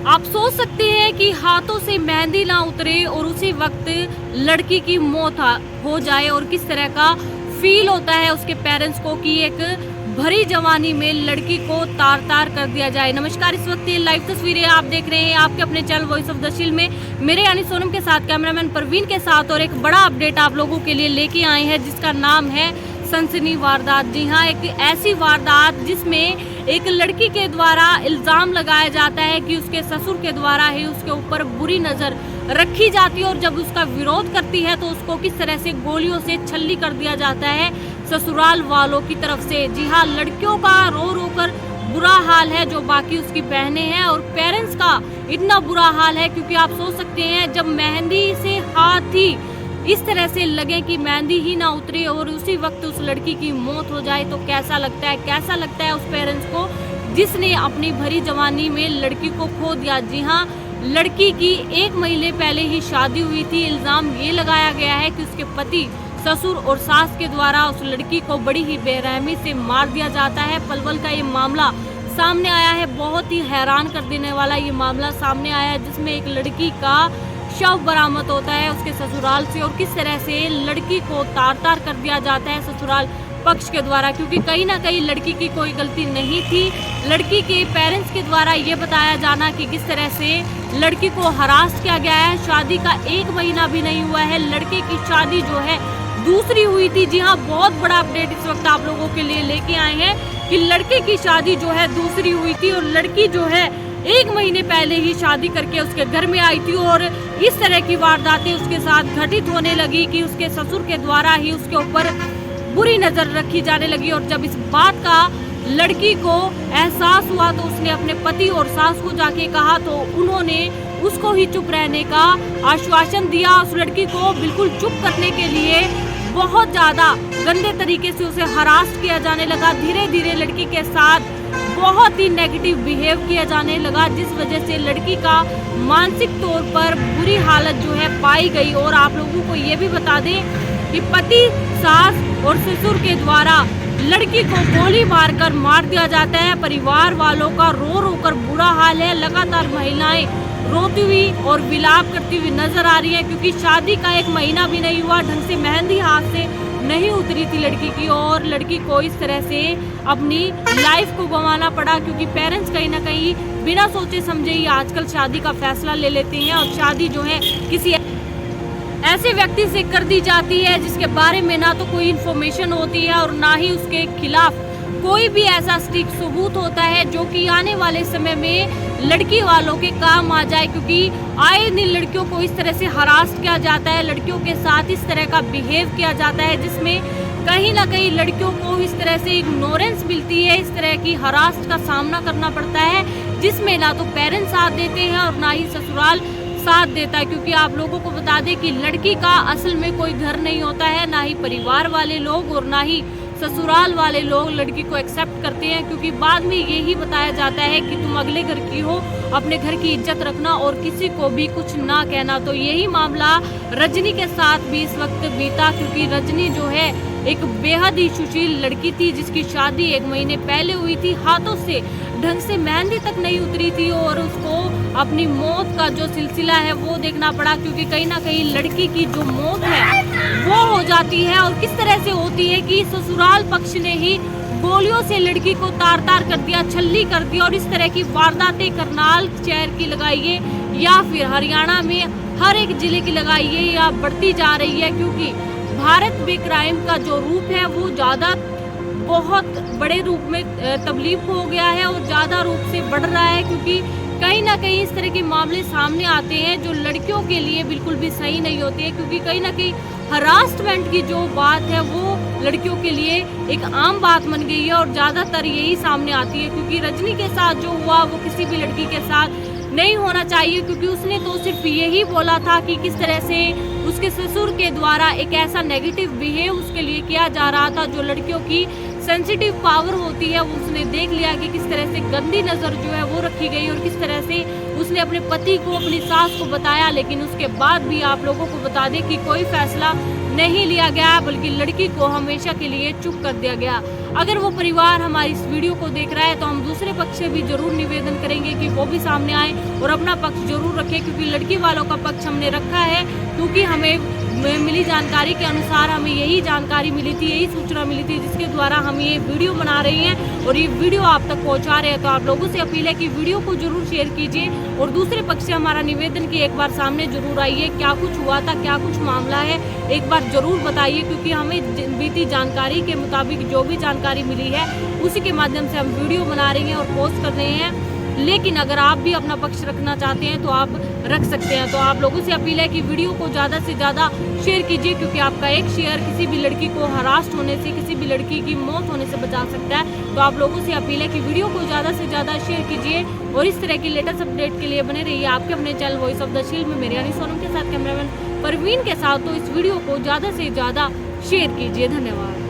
आप सोच सकते हैं कि हाथों से मेहंदी ना उतरे और उसी वक्त लड़की की मौत हो जाए और किस तरह का फील होता है उसके पेरेंट्स को कि एक भरी जवानी में लड़की को तार तार कर दिया जाए। नमस्कार, इस वक्त ये लाइव तस्वीरें आप देख रहे हैं आपके अपने channel voice of the shield में मेरे यानी सोनम के साथ, कैमरामैन परवीन के साथ, और एक बड़ा अपडेट आप लोगों के लिए लेके आए हैं जिसका नाम है सनसनी वारदात। जी हाँ, एक ऐसी वारदात जिसमें एक लड़की के द्वारा इल्जाम लगाया जाता है कि उसके ससुर के द्वारा ही उसके ऊपर बुरी नजर रखी जाती है और जब उसका विरोध करती है तो उसको किस तरह से गोलियों से छल्ली कर दिया जाता है ससुराल वालों की तरफ से। जी हाँ, लड़कियों का रो रो कर बुरा हाल है, जो बाकी उसकी बहनें हैं, और पेरेंट्स का इतना बुरा हाल है क्योंकि आप सोच सकते हैं जब मेहंदी से हाथ ही इस तरह से लगे कि मेहंदी ही ना उतरे और उसी वक्त उस लड़की की मौत हो जाए तो कैसा लगता है उस पेरेंट्स को जिसने अपनी भरी जवानी में लड़की को खो दिया। जी हाँ, लड़की की 1 महीने पहले ही शादी हुई थी। इल्जाम ये लगाया गया है कि उसके पति, ससुर और सास के द्वारा उस लड़की को बड़ी ही बेरहमी से मार दिया जाता है। पलवल का ये मामला सामने आया है, बहुत ही हैरान कर देने वाला ये मामला सामने आया है जिसमें एक लड़की का शव बरामद होता है उसके ससुराल से और किस तरह से लड़की को तार तार कर दिया जाता है ससुराल पक्ष के द्वारा, क्योंकि कहीं ना कहीं लड़की की कोई गलती नहीं थी। लड़की के पेरेंट्स के द्वारा ये बताया जाना कि किस तरह से लड़की को हरास किया गया है। शादी का 1 महीना भी नहीं हुआ है, लड़के की शादी जो है दूसरी हुई थी। जी हाँ, बहुत बड़ा अपडेट इस वक्त आप लोगों के लिए लेके आए हैं कि लड़के की शादी जो है दूसरी हुई थी और लड़की जो है 1 महीने पहले ही शादी करके उसके घर में आई थी और इस तरह की वारदातें उसके साथ घटित होने लगी कि उसके ससुर के द्वारा ही उसके ऊपर बुरी नजर रखी जाने लगी। और जब इस बात का लड़की को एहसास हुआ तो उसने अपने पति और सास को जाके कहा तो उन्होंने उसको ही चुप रहने का आश्वासन दिया। उस लड़की को बिल्कुल चुप करने के लिए बहुत ज्यादा गंदे तरीके से उसे हरास किया जाने लगा। धीरे धीरे लड़की के साथ बहुत ही नेगेटिव बिहेव किया जाने लगा जिस वजह से लड़की का मानसिक तौर पर बुरी हालत जो है पाई गई। और आप लोगों को ये भी बता दें कि पति, सास और ससुर के द्वारा लड़की को गोली मारकर मार दिया जाता है। परिवार वालों का रो रो कर बुरा हाल है। लगातार महिलाएं रोती हुई और विलाप करती हुई नजर आ रही है क्योंकि शादी का 1 महीना भी नहीं हुआ, ढंग से मेहंदी हाथ से नहीं उतरी थी लड़की की और लड़की को इस तरह से अपनी लाइफ को गंवाना पड़ा क्योंकि पेरेंट्स कहीं ना कहीं बिना सोचे समझे ही आजकल शादी का फैसला ले लेते हैं और शादी जो है किसी ऐसे व्यक्ति से कर दी जाती है जिसके बारे में ना तो कोई इन्फॉर्मेशन होती है और ना ही उसके खिलाफ कोई भी ऐसा सटीक सबूत होता है जो कि आने वाले समय में लड़की वालों के काम आ जाए, क्योंकि आए दिन लड़कियों को इस तरह से हरास किया जाता है, लड़कियों के साथ इस तरह का बिहेव किया जाता है जिसमें कहीं ना कहीं लड़कियों को इस तरह से इग्नोरेंस मिलती है, इस तरह की हरास का सामना करना पड़ता है जिसमें ना तो पेरेंट्स साथ देते हैं और ना ही ससुराल साथ देता है। क्योंकि आप लोगों को बता दें कि लड़की का असल में कोई घर नहीं होता है, ना ही परिवार वाले लोग और ना ही ससुराल वाले लोग लड़की को एक्सेप्ट करते हैं, क्योंकि बाद में यही बताया जाता है कि तुम अगले घर की हो, अपने घर की इज्जत रखना और किसी को भी कुछ ना कहना। तो यही मामला रजनी के साथ भी इस वक्त बीता, क्योंकि रजनी जो है एक बेहद ही सुशील लड़की थी जिसकी शादी 1 महीने पहले हुई थी, हाथों से ढंग से मेहंदी तक नहीं उतरी थी और उसको अपनी मौत का जो सिलसिला है वो देखना पड़ा, क्योंकि कहीं ना कहीं लड़की की जो मौत है वो हो जाती है और किस तरह से होती है कि ससुराल पक्ष ने ही गोलियों से लड़की को तार तार कर दिया, छल्ली कर दिया। और इस तरह की वारदातें करनाल शहर की लगाइए या फिर हरियाणा में हर एक जिले की लगाइए या बढ़ती जा रही है, क्योंकि भारत में क्राइम का जो रूप है वो ज़्यादा बहुत बड़े रूप में तब्दील हो गया है और ज़्यादा रूप से बढ़ रहा है, क्योंकि कहीं ना कहीं इस तरह के मामले सामने आते हैं जो लड़कियों के लिए बिल्कुल भी सही नहीं होते हैं, क्योंकि कहीं ना कहीं हरासमेंट की जो बात है वो लड़कियों के लिए एक आम बात बन गई है और ज़्यादातर यही सामने आती है। क्योंकि रजनी के साथ जो हुआ वो किसी भी लड़की के साथ नहीं होना चाहिए, क्योंकि उसने तो सिर्फ यही बोला था कि किस तरह से उसके ससुर के द्वारा एक ऐसा नेगेटिव बिहेव उसके लिए किया जा रहा था जो लड़कियों की सेंसिटिव पावर होती है वो उसने देख लिया कि किस तरह से गंदी नज़र जो है वो रखी गई और किस तरह से उसने अपने पति को, अपनी सास को बताया। लेकिन उसके बाद भी आप लोगों को बता दें कि कोई फैसला नहीं लिया गया, बल्कि लड़की को हमेशा के लिए चुप कर दिया गया। अगर वो परिवार हमारी इस वीडियो को देख रहा है तो हम दूसरे पक्ष से भी जरूर निवेदन करेंगे कि वो भी सामने आए और अपना पक्ष जरूर रखें, क्योंकि लड़की वालों का पक्ष हमने रखा है क्योंकि हमें मिली जानकारी के अनुसार हमें यही जानकारी मिली थी, यही सूचना मिली थी, जिसके द्वारा हम ये वीडियो बना रही हैं और ये वीडियो आप तक पहुंचा रहे हैं। तो आप लोगों से अपील है कि वीडियो को जरूर शेयर कीजिए और दूसरे पक्ष से हमारा निवेदन कि एक बार सामने जरूर आइए, क्या कुछ हुआ था, क्या कुछ मामला है, एक बार जरूर बताइए, क्योंकि हमें बीती जानकारी के मुताबिक जो भी जानकारी मिली है उसी के माध्यम से हम वीडियो बना रही हैं और पोस्ट कर रहे हैं। लेकिन अगर आप भी अपना पक्ष रखना चाहते हैं तो आप रख सकते हैं। तो आप लोगों से अपील है कि वीडियो को ज़्यादा से ज़्यादा शेयर कीजिए, क्योंकि आपका एक शेयर किसी भी लड़की को हरास्ट होने से, किसी भी लड़की की मौत होने से बचा सकता है। तो आप लोगों से अपील है कि वीडियो को ज़्यादा से ज़्यादा शेयर कीजिए और इस तरह की लेटेस्ट अपडेट के लिए बने रहिए आपके अपने channel voice of the shield में मेरे यानी सोनम के साथ, कैमरामैन परवीन के साथ। तो इस वीडियो को ज़्यादा से ज़्यादा शेयर कीजिए। धन्यवाद।